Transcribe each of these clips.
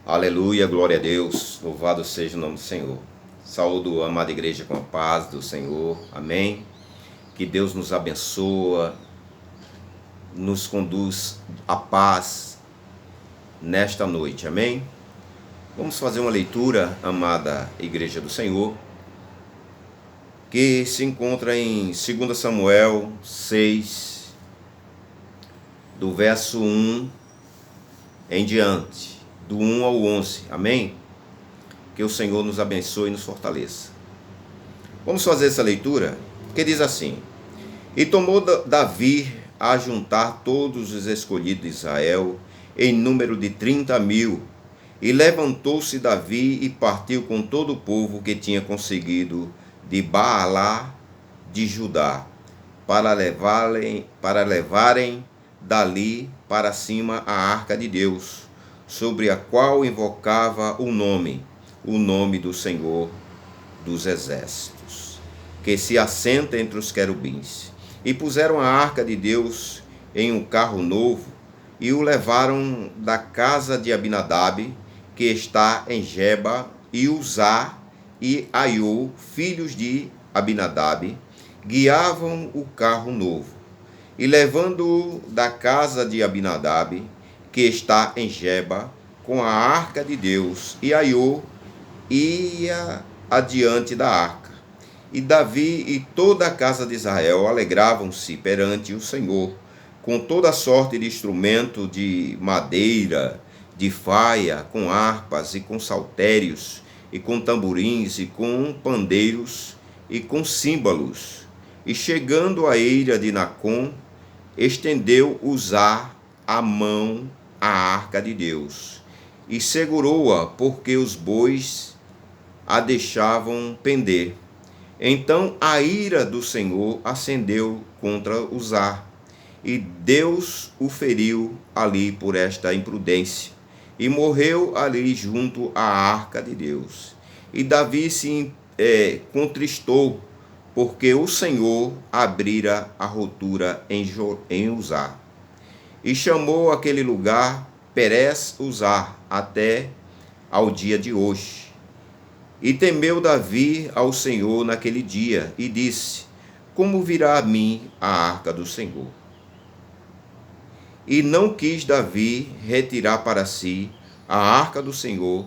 Aleluia, glória a Deus, louvado seja o nome do Senhor. Saúdo a amada igreja com a paz do Senhor, amém. Que Deus nos abençoa, nos conduz à paz nesta noite, amém. Vamos fazer uma leitura, amada igreja do Senhor, que se encontra em 2 Samuel 6, do verso 1 em diante, do 1 ao 11, amém? Que o Senhor nos abençoe e nos fortaleça. Vamos fazer essa leitura, que diz assim: E tomou Davi a juntar todos os escolhidos de Israel, em número de 30.000, e levantou-se Davi e partiu com todo o povo que tinha conseguido de Baalá de Judá, para levarem dali para cima a arca de Deus, sobre a qual invocava o nome do Senhor dos exércitos, que se assenta entre os querubins. E puseram a arca de Deus em um carro novo, e o levaram da casa de Abinadab, que está em Geba, e Uzá e Aiô, filhos de Abinadab, guiavam o carro novo. E levando-o da casa de Abinadab, que está em Geba, com a arca de Deus, e Aiô ia adiante da arca. E Davi e toda a casa de Israel alegravam-se perante o Senhor, com toda sorte de instrumento de madeira, de faia, com harpas e com saltérios, e com tamborins, e com pandeiros, e com símbolos. E chegando à eira de Nacon, estendeu Uzá a mão à arca de Deus, e segurou-a, porque os bois a deixavam pender. Então a ira do Senhor acendeu contra Uzá, e Deus o feriu ali por esta imprudência, e morreu ali junto à arca de Deus. E Davi se contristou, porque o Senhor abrira a rotura em Uzá. E chamou aquele lugar Perez Uzá até ao dia de hoje. E temeu Davi ao Senhor naquele dia, e disse: Como virá a mim a arca do Senhor? E não quis Davi retirar para si a arca do Senhor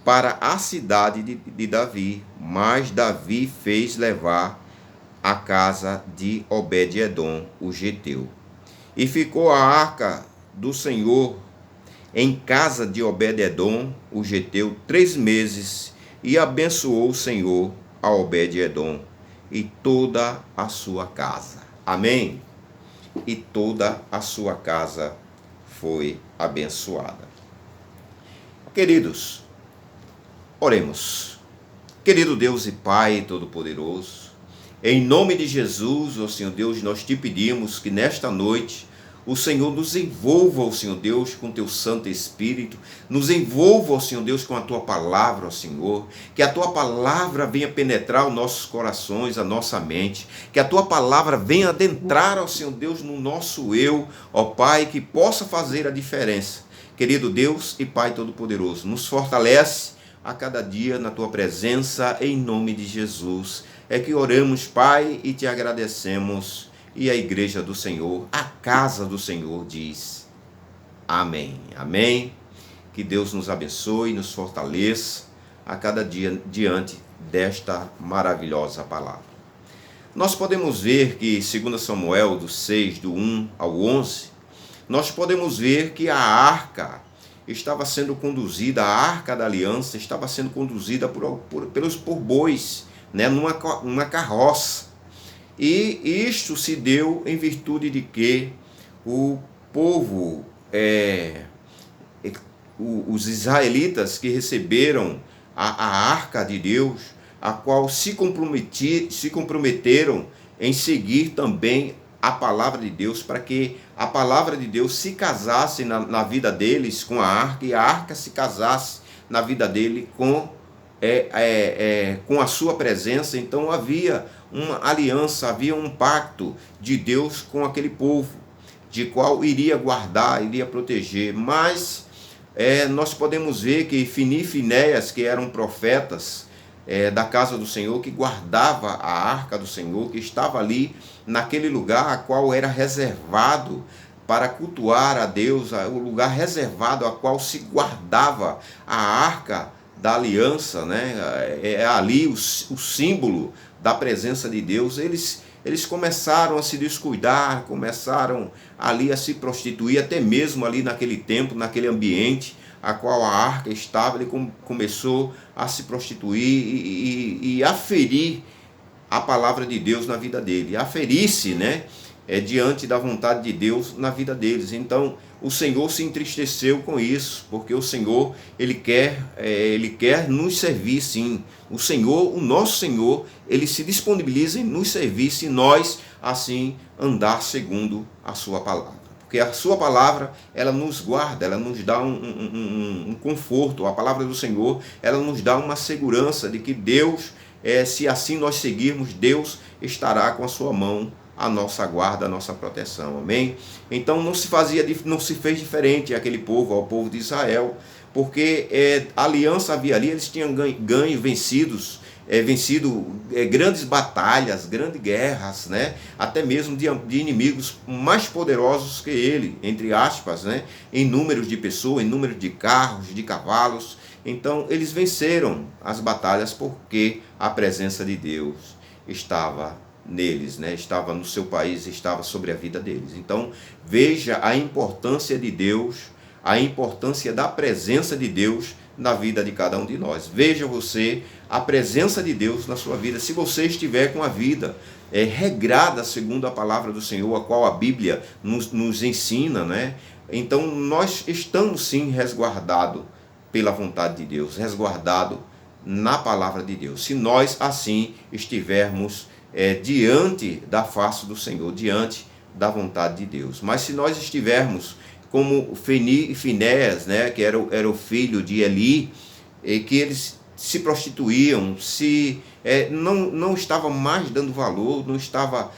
para a cidade de Davi, mas Davi fez levar a casa de Obed-edom, o geteu. E ficou a arca do Senhor em casa de Obed-edom, o geteu, 3 meses, e abençoou o Senhor a Obed-edom e toda a sua casa. Amém? E toda a sua casa foi abençoada. Queridos, oremos. Querido Deus e Pai Todo-Poderoso, em nome de Jesus, ó Senhor Deus, nós te pedimos que nesta noite o Senhor nos envolva, ó Senhor Deus, com teu Santo Espírito, nos envolva, ó Senhor Deus, com a tua palavra, ó Senhor, que a tua palavra venha penetrar os nossos corações, a nossa mente, que a tua palavra venha adentrar, ó Senhor Deus, no nosso eu, ó Pai, que possa fazer a diferença. Querido Deus e Pai Todo-Poderoso, nos fortalece a cada dia na tua presença, em nome de Jesus. É que oramos, Pai, e te agradecemos. E a igreja do Senhor, a casa do Senhor, diz amém. Amém. Que Deus nos abençoe e nos fortaleça a cada dia diante desta maravilhosa palavra. Nós podemos ver que, 2 Samuel, do 6, do 1 ao 11, nós podemos ver que a arca estava sendo conduzida, a arca da aliança estava sendo conduzida por bois, né, numa carroça. E isto se deu em virtude de que o povo, os israelitas que receberam a arca de Deus, a qual se comprometeram em seguir também a palavra de Deus, para que a palavra de Deus se casasse na vida deles com a arca, e a arca se casasse na vida dele com a sua presença. Então havia uma aliança, havia um pacto de Deus com aquele povo, de qual iria guardar, iria proteger. Mas nós podemos ver que Fini e Finéias, que eram profetas da casa do Senhor, que guardava a arca do Senhor, que estava ali naquele lugar a qual era reservado para cultuar a Deus, o lugar reservado a qual se guardava a arca da aliança, né? É ali o símbolo da presença de Deus. Eles começaram a se descuidar, começaram ali a se prostituir, até mesmo ali naquele tempo, naquele ambiente a qual a arca estava. Ele começou a se prostituir e a ferir a palavra de Deus na vida dele, aferir-se, né, diante da vontade de Deus na vida deles. Então o Senhor se entristeceu com isso, porque o Senhor ele quer nos servir, sim. O Senhor, o nosso Senhor, ele se disponibiliza em nos servir se nós assim andar segundo a sua palavra. Porque a sua palavra, ela nos guarda, ela nos dá um conforto. A palavra do Senhor, ela nos dá uma segurança de que Deus, se assim nós seguirmos, Deus estará com a sua mão a nossa guarda, a nossa proteção. Amém? Então não se fez diferente aquele povo, ao povo de Israel, porque a aliança havia ali, eles tinham ganho, vencido grandes batalhas, grandes guerras, né? Até mesmo de inimigos mais poderosos que ele, entre aspas, né? Em números de pessoas, em número de carros, de cavalos. Então eles venceram as batalhas porque a presença de Deus estava neles, né? Estava no seu país, estava sobre a vida deles. Então veja a importância de Deus, a importância da presença de Deus na vida de cada um de nós. Veja você a presença de Deus na sua vida. Se você estiver com a vida regrada segundo a palavra do Senhor, a qual a Bíblia nos ensina, né? Então nós estamos sim resguardados pela vontade de Deus, resguardado na palavra de Deus. Se nós assim estivermos diante da face do Senhor, diante da vontade de Deus. Mas se nós estivermos como Fini e Finéias, né, que era o filho de Eli, que eles se prostituíam, não estava mais dando valor, não estava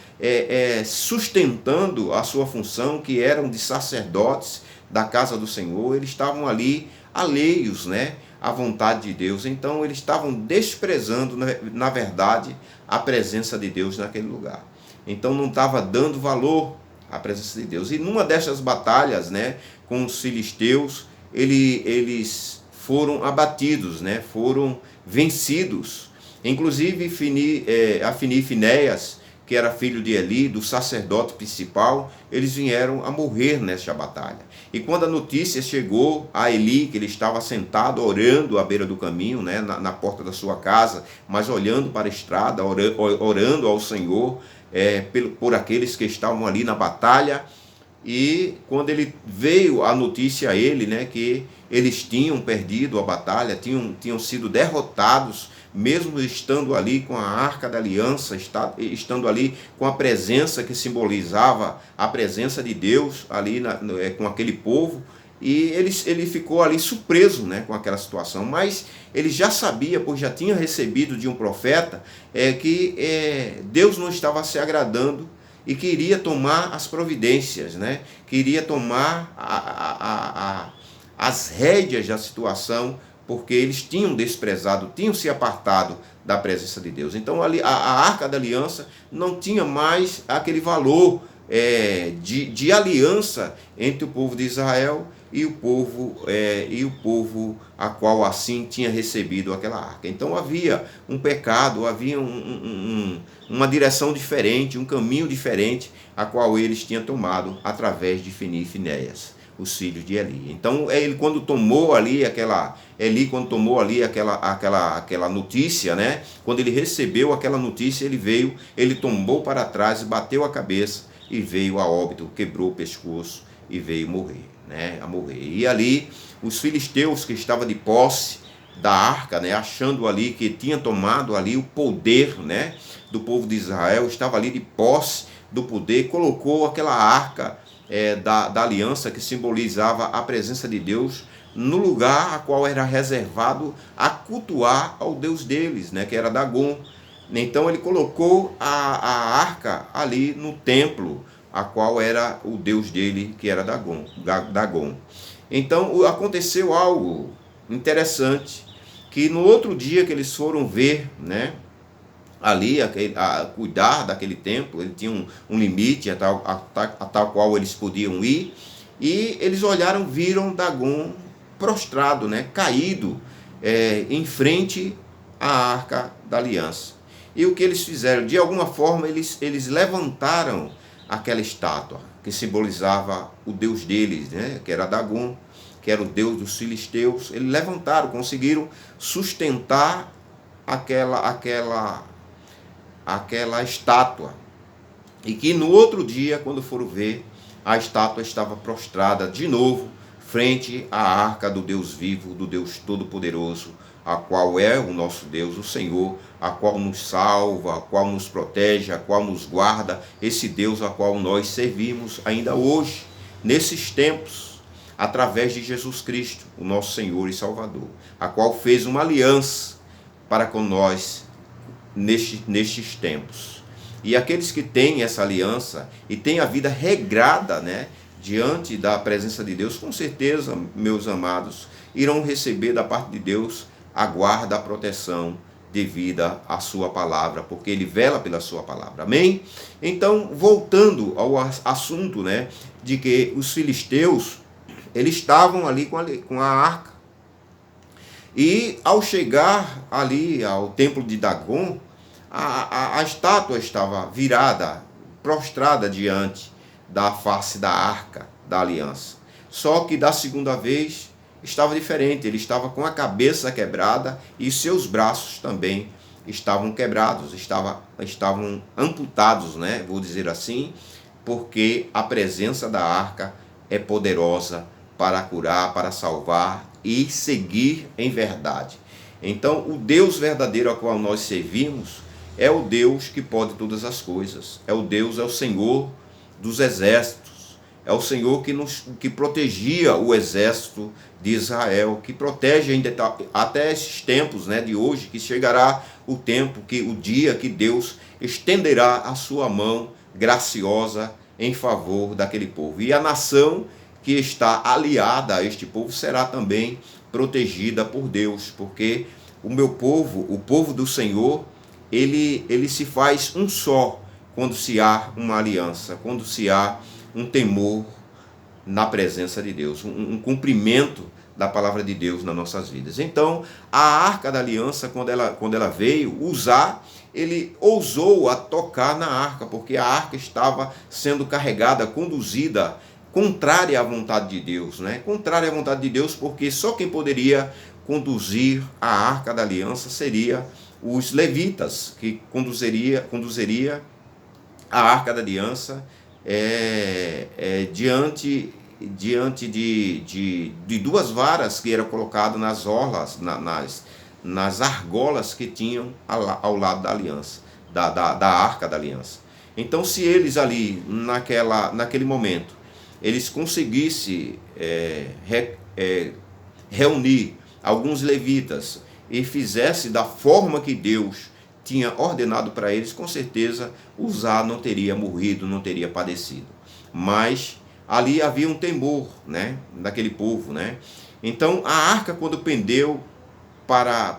sustentando a sua função, que eram de sacerdotes da casa do Senhor, eles estavam ali alheios, né, à vontade de Deus. Então eles estavam desprezando, na verdade, a presença de Deus naquele lugar. Então não estava dando valor à presença de Deus. E numa dessas batalhas, né, com os filisteus, eles foram abatidos, né, foram vencidos. Inclusive a Fini e Finéias, que era filho de Eli, do sacerdote principal, eles vieram a morrer nessa batalha. E quando a notícia chegou a Eli, que ele estava sentado orando à beira do caminho, né, na porta da sua casa, mas olhando para a estrada, orando ao Senhor por aqueles que estavam ali na batalha. E quando ele veio a notícia a ele, né, que eles tinham perdido a batalha, tinham sido derrotados, mesmo estando ali com a arca da aliança, estando ali com a presença que simbolizava a presença de Deus ali com aquele povo, e ele ficou ali surpreso, né, com aquela situação. Mas ele já sabia, pois já tinha recebido de um profeta, que Deus não estava se agradando e queria tomar as providências, né? Queria tomar as rédeas da situação, porque eles tinham desprezado, tinham se apartado da presença de Deus. Então ali, a arca da aliança não tinha mais aquele valor de aliança entre o povo de Israel e o povo a qual assim tinha recebido aquela arca. Então havia um pecado, havia uma direção diferente, um caminho diferente, a qual eles tinham tomado através de Fini e Finéias, os filhos de Eli. Então ele quando tomou ali aquela notícia, né? Quando ele recebeu aquela notícia, ele tombou para trás, bateu a cabeça e veio a óbito, quebrou o pescoço e veio morrer, né? A morrer. E ali os filisteus que estavam de posse da arca, né, achando ali que tinha tomado ali o poder, né, do povo de Israel, estava ali de posse do poder, colocou aquela arca da aliança que simbolizava a presença de Deus no lugar a qual era reservado a cultuar ao Deus deles, né, que era Dagon. Então ele colocou a arca ali no templo, a qual era o Deus dele, que era Dagon. Então aconteceu algo interessante, que no outro dia que eles foram ver, né, ali a cuidar daquele templo, ele tinha um limite a tal qual eles podiam ir, e eles olharam, viram Dagon prostrado, né, caído, em frente à Arca da Aliança. E o que eles fizeram? De alguma forma eles levantaram aquela estátua que simbolizava o Deus deles, né, que era Dagon, que era o Deus dos filisteus. Eles levantaram, conseguiram sustentar aquela estátua. E que no outro dia, quando foram ver, a estátua estava prostrada de novo, frente à arca do Deus vivo, do Deus Todo-Poderoso, a qual é o nosso Deus, o Senhor, a qual nos salva, a qual nos protege, a qual nos guarda, esse Deus a qual nós servimos ainda hoje, nesses tempos, através de Jesus Cristo, o nosso Senhor e Salvador, a qual fez uma aliança para com nós nestes tempos. E aqueles que têm essa aliança e têm a vida regrada, né, diante da presença de Deus, com certeza, meus amados, irão receber da parte de Deus a guarda, a proteção devida à sua palavra, porque ele vela pela sua palavra. Amém? Então, voltando ao assunto, né, de que os filisteus, eles estavam ali com a arca. E ao chegar ali ao templo de Dagon, a estátua estava virada, prostrada diante da face da arca da aliança. Só que da segunda vez estava diferente, ele estava com a cabeça quebrada e seus braços também estavam quebrados, estavam amputados, né? Vou dizer assim, porque a presença da arca é poderosa para curar, para salvar e seguir em verdade. Então, o Deus verdadeiro ao qual nós servimos é o Deus que pode todas as coisas. É o Senhor dos exércitos. É o Senhor que protegia o exército de Israel, que protege até esses tempos, né, de hoje, que chegará o dia que Deus estenderá a sua mão graciosa em favor daquele povo. E a nação que está aliada a este povo será também protegida por Deus, porque o meu povo, o povo do Senhor, ele se faz um só quando se há uma aliança, quando se há um temor na presença de Deus, um cumprimento da palavra de Deus nas nossas vidas. Então, a arca da aliança, quando ela veio usar, ele ousou a tocar na arca, porque a arca estava sendo carregada, conduzida, contrária à vontade de Deus, né? Contrária à vontade de Deus, porque só quem poderia conduzir a arca da aliança seria os levitas, que conduziria a arca da aliança diante de duas varas que eram colocadas nas orlas, nas argolas que tinham ao lado da aliança, da arca da aliança. Então, se eles ali, naquele momento, eles conseguissem reunir alguns levitas e fizesse da forma que Deus tinha ordenado para eles, com certeza Uzá não teria morrido, não teria padecido. Mas ali havia um temor, né, daquele povo, né? Então a arca, quando pendeu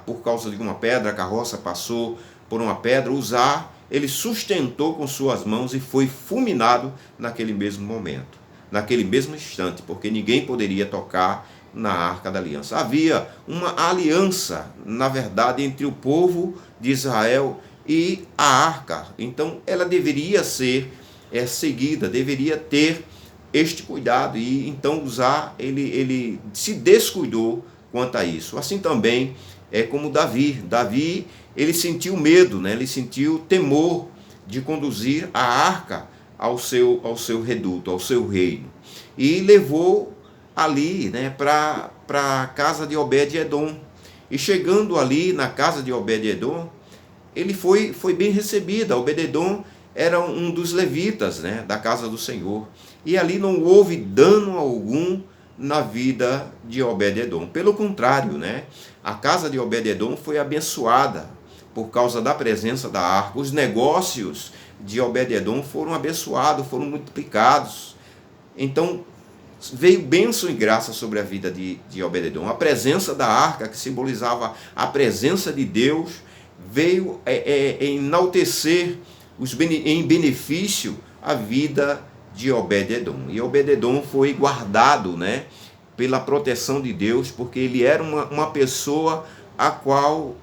por causa de uma pedra, a carroça passou por uma pedra, Uzá, ele sustentou com suas mãos e foi fulminado naquele mesmo momento, naquele mesmo instante, porque ninguém poderia tocar na arca da aliança. Havia uma aliança, na verdade, entre o povo de Israel e a arca. Então ela deveria ser seguida, deveria ter este cuidado, e então Uzá, ele se descuidou quanto a isso. Assim também é como Davi, ele sentiu medo, né? Ele sentiu temor de conduzir a arca ao seu reduto, ao seu reino, e levou ali, né, para a casa de Obed-edom. E chegando ali na casa de Obed-edom, ele foi bem recebido. Obed-edom era um dos levitas, né, da casa do Senhor. E ali não houve dano algum na vida de Obed-edom. Pelo contrário, né, a casa de Obed-edom foi abençoada por causa da presença da arca. Os negócios de Obed-edom foram abençoados, foram multiplicados. Então, veio bênção e graça sobre a vida de Obed-edom. A presença da arca, que simbolizava a presença de Deus, veio enaltecer em benefício a vida de Obed-edom. E Obed-edom foi guardado, né, pela proteção de Deus, porque ele era uma pessoa a qual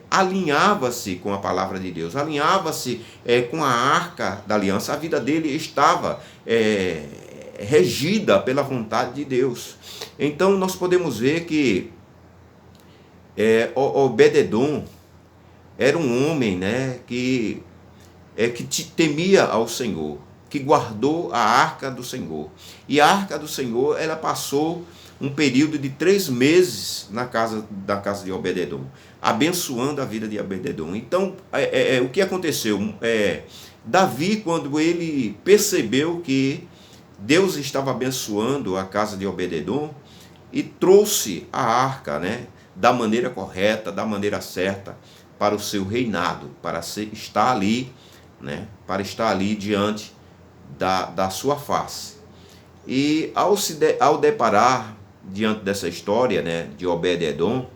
alinhava-se com a palavra de Deus, alinhava-se com a arca da aliança. A vida dele estava regida pela vontade de Deus. Então nós podemos ver que Obed-edom era um homem, né, que temia ao Senhor, que guardou a arca do Senhor. E a arca do Senhor, ela passou um período de 3 meses da casa de Obed-edom, abençoando a vida de Obed-edom. Então, o que aconteceu? Davi, quando ele percebeu que Deus estava abençoando a casa de Obed-edom, e trouxe a arca, né, da maneira correta, da maneira certa, para o seu reinado, para estar ali, né, para estar ali diante da sua face. E ao deparar diante dessa história, né, de Obed-edom,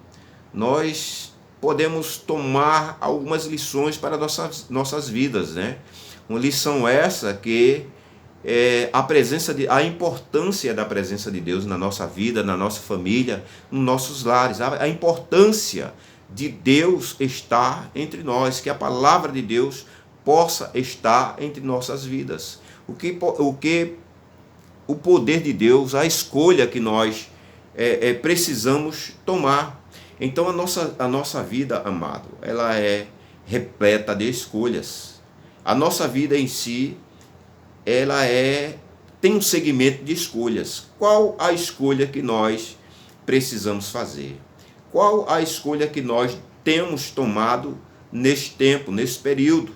nós podemos tomar algumas lições para nossas vidas, né? Uma lição essa que a importância da presença de Deus na nossa vida, na nossa família, nos nossos lares, a importância de Deus estar entre nós, que a palavra de Deus possa estar entre nossas vidas. O poder de Deus, a escolha que nós precisamos tomar. Então a nossa vida, amado, ela é repleta de escolhas. A nossa vida em si, ela tem um segmento de escolhas. Qual a escolha que nós precisamos fazer? Qual a escolha que nós temos tomado neste tempo, nesse período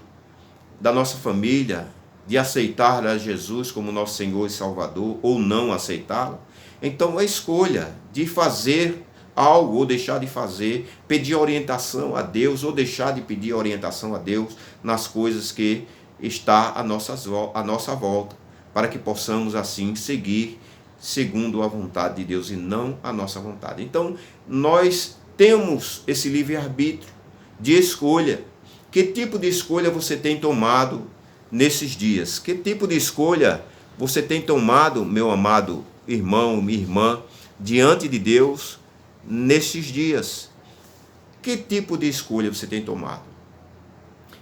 da nossa família, de aceitar a Jesus como nosso Senhor e Salvador, ou não aceitá-lo? Então a escolha de fazer algo ou deixar de fazer, pedir orientação a Deus ou deixar de pedir orientação a Deus nas coisas que está à nossa volta, para que possamos assim seguir segundo a vontade de Deus e não a nossa vontade. Então nós temos esse livre-arbítrio de escolha. Que tipo de escolha você tem tomado nesses dias? Que tipo de escolha você tem tomado, meu amado irmão, minha irmã, diante de Deus nesses dias? Que tipo de escolha você tem tomado?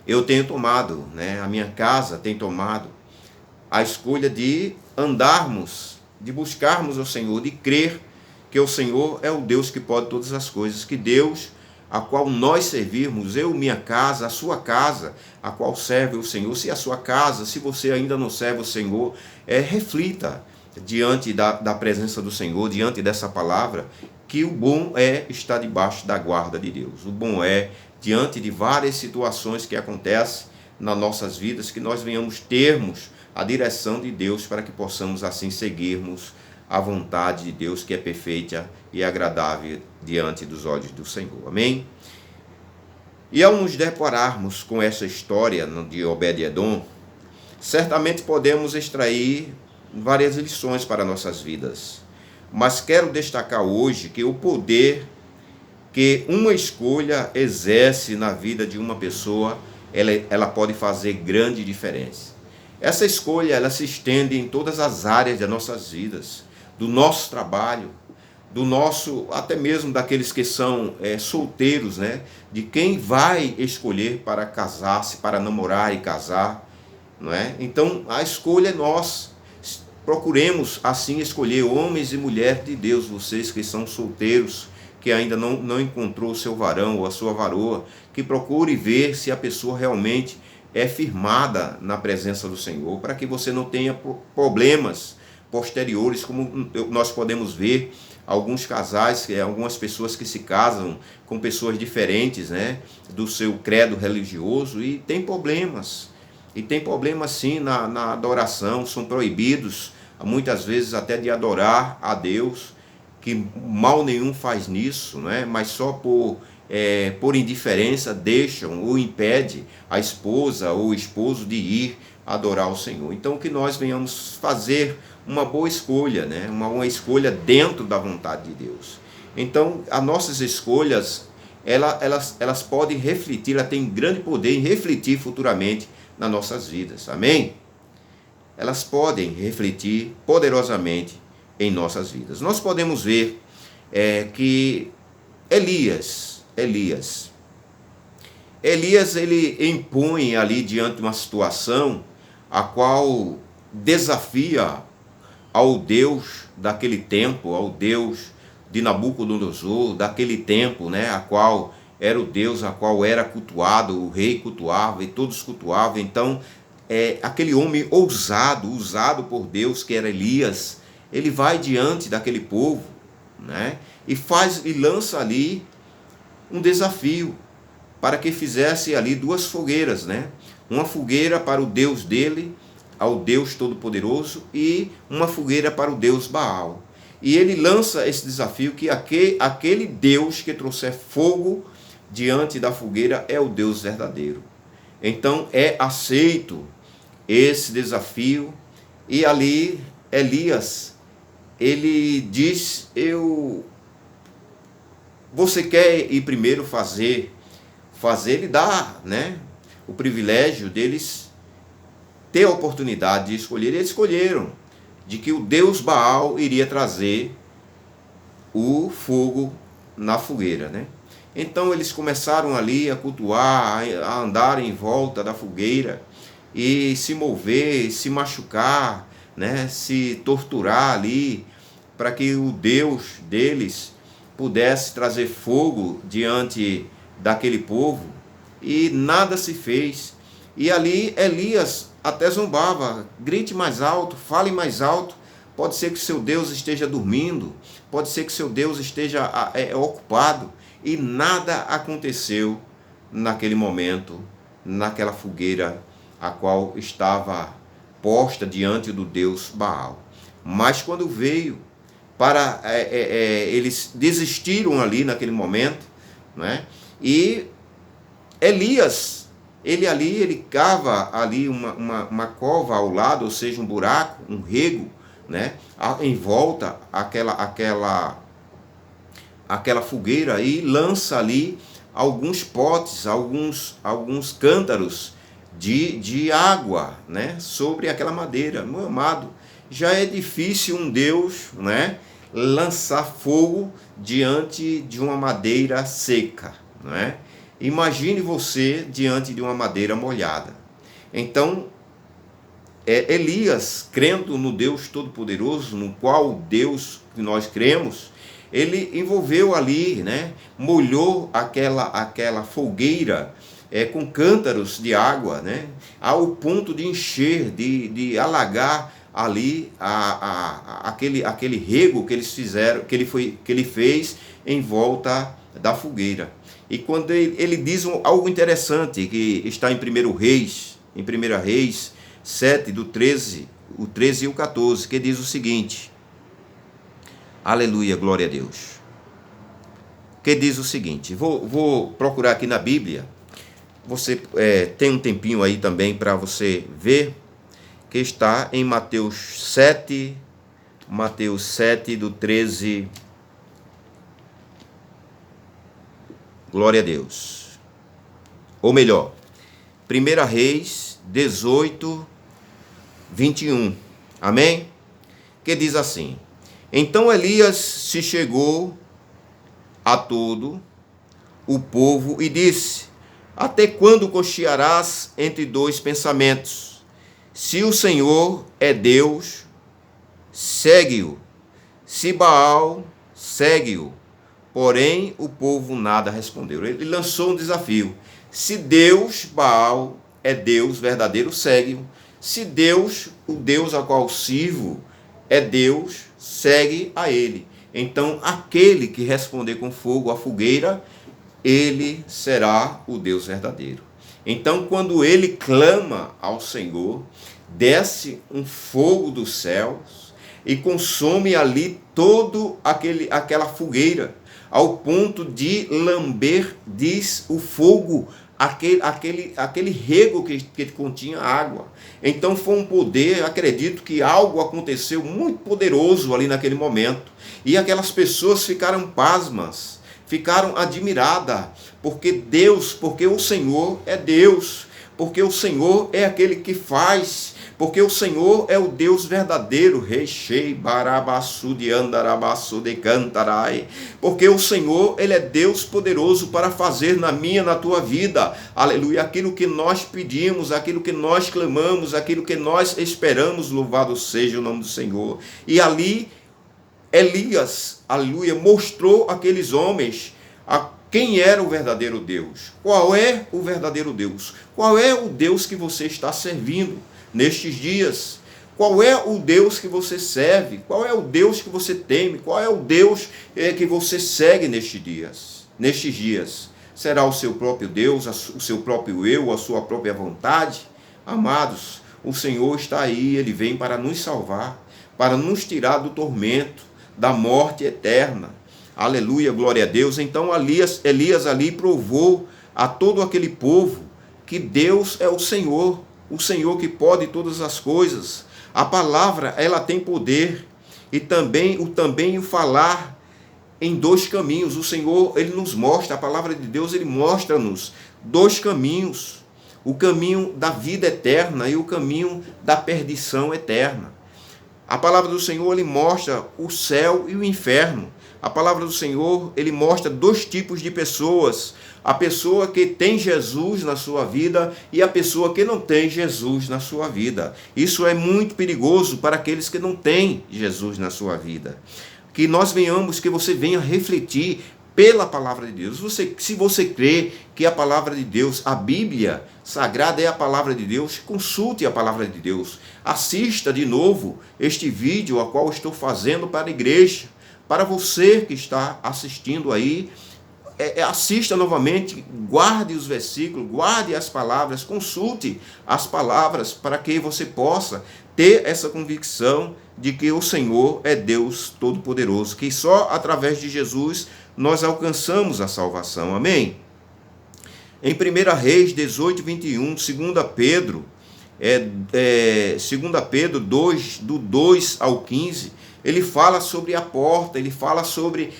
Eu tenho tomado, né? A minha casa tem tomado a escolha de andarmos, de buscarmos o Senhor, de crer que o Senhor é o Deus que pode todas as coisas, que Deus a qual nós servirmos, eu, minha casa, a sua casa, a qual serve o Senhor. Se a sua casa, se você ainda não serve o Senhor, reflita diante da presença do Senhor, diante dessa palavra, que o bom é estar debaixo da guarda de Deus. O bom é, diante de várias situações que acontecem nas nossas vidas, que nós venhamos termos a direção de Deus para que possamos assim seguirmos a vontade de Deus, que é perfeita e agradável diante dos olhos do Senhor. Amém? E ao nos depararmos com essa história de Obed-edom, certamente podemos extrair várias lições para nossas vidas. Mas quero destacar hoje que o poder que uma escolha exerce na vida de uma pessoa, ela pode fazer grande diferença. Essa escolha, ela se estende em todas as áreas das nossas vidas, do nosso trabalho, do nosso, até mesmo daqueles que são solteiros, né? De quem vai escolher para casar-se, para namorar e casar, não é? Então a escolha é nossa. Procuremos assim escolher homens e mulheres de Deus, vocês que são solteiros, que ainda não encontrou o seu varão ou a sua varoa, que procure ver se a pessoa realmente é firmada na presença do Senhor, para que você não tenha problemas posteriores, como nós podemos ver alguns casais, algumas pessoas que se casam com pessoas diferentes, né, do seu credo religioso, e tem problemas. E tem problemas sim na adoração, são proibidos muitas vezes até de adorar a Deus, que mal nenhum faz nisso, né? Mas só por indiferença deixam ou impede a esposa ou o esposo de ir adorar o Senhor. Então que nós venhamos fazer uma boa escolha, né? Uma escolha dentro da vontade de Deus. Então, as nossas escolhas, elas podem refletir, elas têm grande poder em refletir futuramente nas nossas vidas, amém? Elas podem refletir poderosamente em nossas vidas. Nós podemos ver que Elias, ele impõe ali diante de uma situação a qual desafia ao Deus daquele tempo, ao Deus de Nabucodonosor, daquele tempo, né, a qual era o Deus a qual era cultuado, o rei cultuava e todos cultuavam. Então, aquele homem ousado, usado por Deus, que era Elias, ele vai diante daquele povo, né, e lança ali um desafio para que fizesse ali duas fogueiras, né? Uma fogueira para o Deus dele, ao Deus Todo-Poderoso, e uma fogueira para o Deus Baal. E ele lança esse desafio que aquele Deus que trouxer fogo diante da fogueira é o Deus verdadeiro. Então é aceito esse desafio, e ali Elias, ele diz: você quer ir primeiro fazer, ele dá, né, o privilégio deles ter a oportunidade de escolher. Eles escolheram de que o Deus Baal iria trazer o fogo na fogueira, né? Então eles começaram ali a cultuar, a andar em volta da fogueira e se mover, se machucar, né, se torturar ali, para que o Deus deles pudesse trazer fogo diante daquele povo, e nada se fez. E ali Elias até zombava: grite mais alto, fale mais alto, pode ser que seu Deus esteja dormindo, pode ser que seu Deus esteja ocupado. E nada aconteceu naquele momento, naquela fogueira a qual estava posta diante do Deus Baal. Mas quando veio para eles desistiram ali naquele momento, né? E Elias, ele cava ali uma cova ao lado, ou seja, um buraco, um rego, né, em volta aquela fogueira, e lança ali alguns potes, alguns cântaros de água, né, sobre aquela madeira. Meu amado, já é difícil um Deus, né, lançar fogo diante de uma madeira seca, não é? Imagine você diante de uma madeira molhada. Então, Elias, crendo no Deus Todo-Poderoso, no qual Deus que nós cremos, ele envolveu ali, né, molhou aquela fogueira com cântaros de água, né, ao ponto de encher, de alagar ali aquele rego que eles fizeram, que ele fez em volta da fogueira. E quando ele diz algo interessante que está em 1 Reis 7, do 13, o 13 e o 14, que diz o seguinte: aleluia, glória a Deus. Que diz o seguinte, vou procurar aqui na Bíblia, você tem um tempinho aí também para você ver, que está em Mateus 7, do 13, glória a Deus. Ou melhor, 1 Reis 18, 21, amém? Que diz assim: então Elias se chegou a todo o povo e disse: até quando cochearás entre dois pensamentos? Se o Senhor é Deus, segue-o. Se Baal, segue-o. Porém, o povo nada respondeu. Ele lançou um desafio. Se Deus, Baal, é Deus verdadeiro, segue-o. Se Deus, o Deus a qual sirvo, é Deus, segue a ele. Então, aquele que responder com fogo à fogueira, ele será o Deus verdadeiro. Então, quando ele clama ao Senhor, desce um fogo dos céus e consome ali todo aquela fogueira, ao ponto de lamber, diz o fogo, aquele rego que continha água. Então foi um poder, acredito que algo aconteceu muito poderoso ali naquele momento. E aquelas pessoas ficaram pasmas, ficaram admiradas, porque o Senhor é Deus, porque o Senhor é aquele que faz, porque o Senhor é o Deus verdadeiro, Rechei Barabaçu de Andarabaçu de Cantarai, porque o Senhor, Ele é Deus poderoso para fazer na minha, na tua vida, aleluia, aquilo que nós pedimos, aquilo que nós clamamos, aquilo que nós esperamos, louvado seja o nome do Senhor. E ali, Elias, aleluia, mostrou àqueles homens quem era o verdadeiro Deus. Qual é o verdadeiro Deus? Qual é o Deus que você está servindo nestes dias? Qual é o Deus que você serve? Qual é o Deus que você teme? Qual é o Deus que você segue nestes dias? Será o seu próprio Deus, o seu próprio eu, a sua própria vontade? Amados, o Senhor está aí, Ele vem para nos salvar, para nos tirar do tormento, da morte eterna. Aleluia, glória a Deus. Então Elias ali provou a todo aquele povo que Deus é o Senhor que pode todas as coisas. A palavra, ela tem poder, e também o falar em dois caminhos. O Senhor, Ele nos mostra, a palavra de Deus, Ele mostra-nos dois caminhos: o caminho da vida eterna e o caminho da perdição eterna. A palavra do Senhor, Ele mostra o céu e o inferno. A palavra do Senhor, Ele mostra dois tipos de pessoas: a pessoa que tem Jesus na sua vida e a pessoa que não tem Jesus na sua vida. Isso é muito perigoso para aqueles que não têm Jesus na sua vida. Que nós venhamos, que você venha refletir pela palavra de Deus. Se você crê que a palavra de Deus, a Bíblia Sagrada é a palavra de Deus, consulte a palavra de Deus. Assista de novo este vídeo a qual estou fazendo para a igreja. Para você que está assistindo aí, assista novamente, guarde os versículos, guarde as palavras, consulte as palavras para que você possa ter essa convicção de que o Senhor é Deus Todo-Poderoso, que só através de Jesus nós alcançamos a salvação. Amém? Em 1 Reis 18, 21, 2 Pedro, 2 Pedro 2, do 2 ao 15, ele fala sobre a porta, ele fala sobre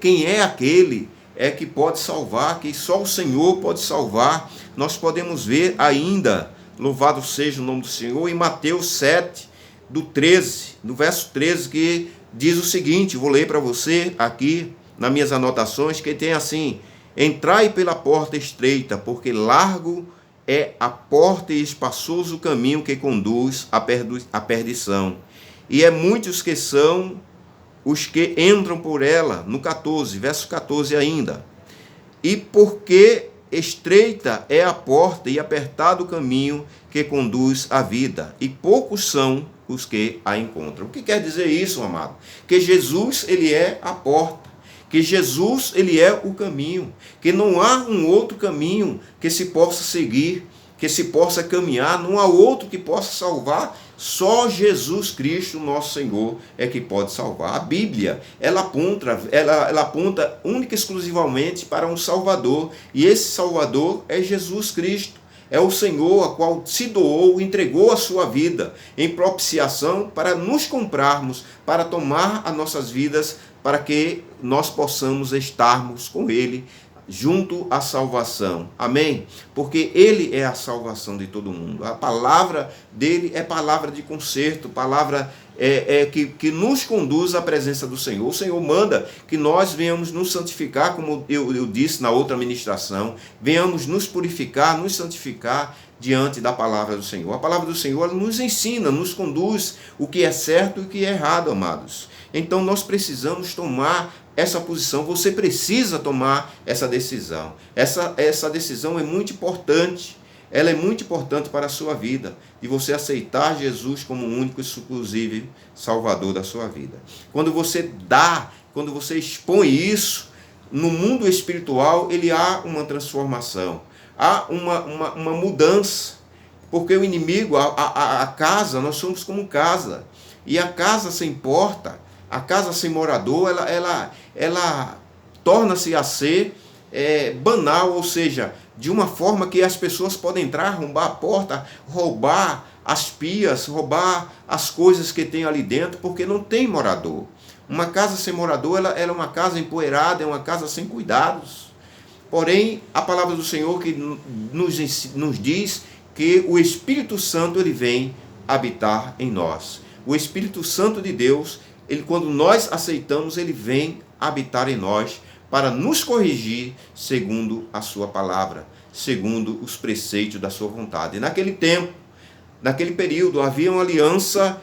quem é aquele que pode salvar, que só o Senhor pode salvar. Nós podemos ver ainda, louvado seja o nome do Senhor, em Mateus 7, do 13, no verso 13, que diz o seguinte, vou ler para você aqui nas minhas anotações, que tem assim: entrai pela porta estreita, porque largo é a porta e espaçoso o caminho que conduz à perdição, e muitos que são os que entram por ela. No 14, verso 14 ainda: e porque estreita é a porta e apertado o caminho que conduz à vida, e poucos são os que a encontram. O que quer dizer isso, amado? Que Jesus, Ele é a porta, que Jesus, Ele é o caminho, que não há um outro caminho que se possa seguir, que se possa caminhar, não há outro que possa salvar. Só Jesus Cristo, nosso Senhor, é que pode salvar. A Bíblia, ela aponta única e exclusivamente para um Salvador, e esse Salvador é Jesus Cristo. É o Senhor a qual se doou, entregou a sua vida em propiciação para nos comprarmos, para tomar as nossas vidas, para que nós possamos estarmos com Ele junto à salvação. Amém? Porque Ele é a salvação de todo mundo. A palavra dele é palavra de conserto, palavra que nos conduz à presença do Senhor. O Senhor manda que nós venhamos nos santificar, como eu disse na outra ministração, venhamos nos purificar, nos santificar diante da palavra do Senhor. A palavra do Senhor, ela nos ensina, nos conduz o que é certo e o que é errado, amados. Então nós precisamos tomar essa posição, você precisa tomar essa decisão. Essa decisão é muito importante, ela é muito importante para a sua vida, de você aceitar Jesus como o único e exclusivo Salvador da sua vida. Quando você expõe isso, no mundo espiritual, há uma transformação, há uma mudança, porque o inimigo, a casa, nós somos como casa, e a casa sem porta, a casa sem morador, ela torna-se a ser banal, ou seja, de uma forma que as pessoas podem entrar, arrombar a porta, roubar as pias, roubar as coisas que tem ali dentro, porque não tem morador. Uma casa sem morador, ela é uma casa empoeirada, é uma casa sem cuidados. Porém, a palavra do Senhor que nos diz que o Espírito Santo ele vem habitar em nós. O Espírito Santo de Deus, ele, quando nós aceitamos, ele vem habitar em nós para nos corrigir segundo a sua palavra, segundo os preceitos da sua vontade. E naquele tempo, naquele período, havia uma aliança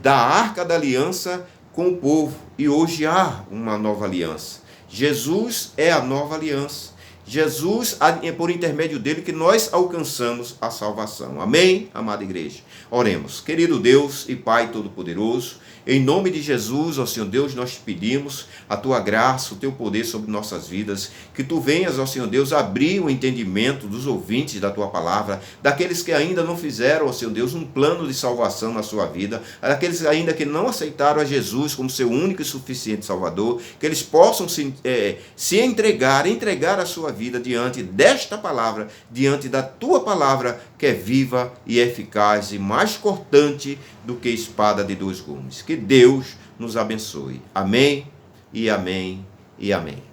da Arca da Aliança com o povo, e hoje há uma nova aliança. Jesus é a nova aliança. Jesus, é por intermédio dele que nós alcançamos a salvação. Amém, amada igreja? Oremos. Querido Deus e Pai Todo-Poderoso, em nome de Jesus, ó Senhor Deus, nós te pedimos a tua graça, o teu poder sobre nossas vidas, que tu venhas, ó Senhor Deus, abrir o entendimento dos ouvintes da tua palavra, daqueles que ainda não fizeram, ó Senhor Deus, um plano de salvação na sua vida, daqueles ainda que não aceitaram a Jesus como seu único e suficiente Salvador, que eles possam se entregar a sua vida diante desta palavra, diante da tua palavra, que é viva e eficaz e mais cortante do que espada de dois gumes. Que Deus nos abençoe. Amém e amém e amém.